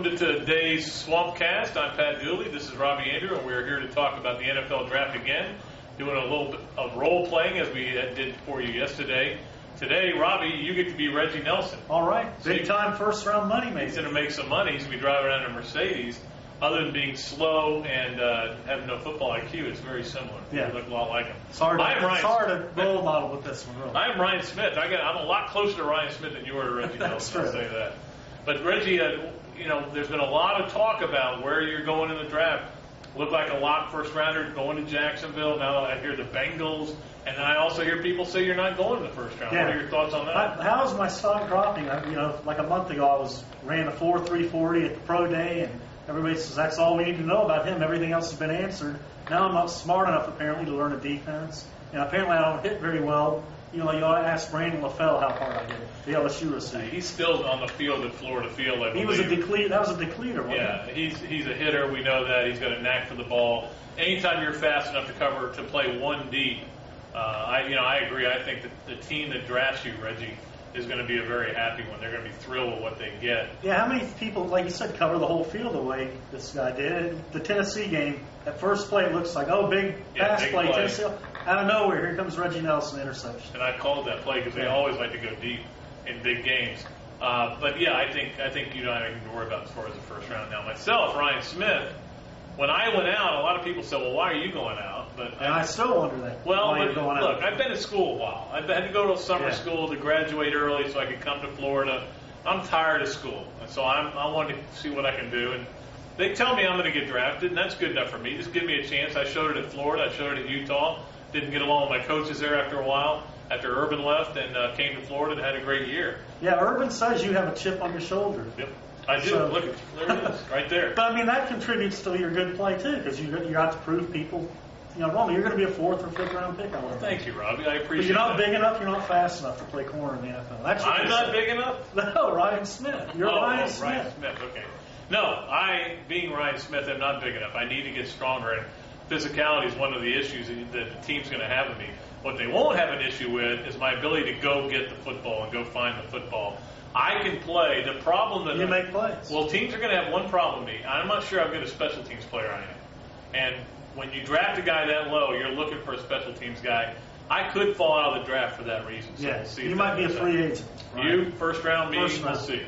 Welcome to today's Swampcast. I'm Pat Dooley. This is Robbie Andreu, and we're here to talk about the NFL Draft again, doing a little bit of role playing as we did for you yesterday. Today, Robbie, you get to be Reggie Nelson. All right, big time first round money, maybe. He's going to make some money. He's going to be driving around in a Mercedes. Other than being slow and having no football IQ, it's very similar. Yeah. You look a lot like him. It's hard to role model with this one, really. I am Ryan Smith. I'm a lot closer to Ryan Smith than you are to Reggie Nelson. I'll say that. But Reggie, there's been a lot of talk about where you're going in the draft. Look like a lock first rounder going to Jacksonville. Now I hear the Bengals, and I also hear people say you're not going in the first round. Yeah. What are your thoughts on that? How's my stock dropping? Like a month ago, ran a 4.340 at the pro day, and everybody says that's all we need to know about him. Everything else has been answered. Now I'm not smart enough apparently to learn a defense, and apparently I don't hit very well. You ought to ask Brandon LaFell how hard I hit it, the LSU receiver. He's still on the field at Florida Field. He was a depleter. That was a depleter, wasn't it? He's a hitter. We know that. He's got a knack for the ball. Anytime you're fast enough to play one deep, I agree. I think that the team that drafts you, Reggie, is going to be a very happy one. They're going to be thrilled with what they get. Yeah, how many people, like you said, cover the whole field the way this guy did? The Tennessee game, at first play, it looks like, big pass play. Tennessee. Out of nowhere, here comes Reggie Nelson, interception. And I called that play because they always like to go deep in big games. But yeah, I think you don't have anything to worry about as far as the first round. Now, myself, Ryan Smith, when I went out, a lot of people said, well, why are you going out? And I still wonder that. Well, look, I've been in school a while. I've had to go to summer school to graduate early so I could come to Florida. I'm tired of school, and so I wanted to see what I can do. And they tell me I'm going to get drafted, and that's good enough for me. Just give me a chance. I showed it at Florida. I showed it at Utah. Didn't get along with my coaches there after a while, after Urban left, and came to Florida and had a great year. Yeah, Urban says you have a chip on your shoulder. Yep. I do. So, look, there it is, right there. But, that contributes to your good play, too, because you got to prove people, Robbie, you're going to be a 4th or 5th round pick. Thank you, Robbie. I appreciate it. But you're not big enough, you're not fast enough to play corner in the NFL. That's what I'm not big enough? No, Ryan Smith. You're Ryan Smith. Ryan Smith, okay. No, being Ryan Smith, I'm not big enough. I need to get stronger, and physicality is one of the issues that the team's going to have with me. What they won't have an issue with is my ability to go get the football and go find the football. I can play. The problem that you make plays. Well, teams are going to have one problem with me. I'm not sure how good a special teams player I am. And when you draft a guy that low, you're looking for a special teams guy. I could fall out of the draft for that reason. So we'll see. You might be a free agent. Right? You, first round, me, we'll see.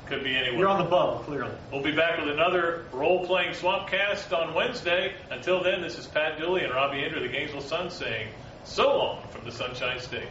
Could be anywhere. You're on the bubble, clearly. We'll be back with another role-playing Swampcast on Wednesday. Until then, this is Pat Dooley and Robbie Andreu, the Gainesville Sun, saying so long from the Sunshine State.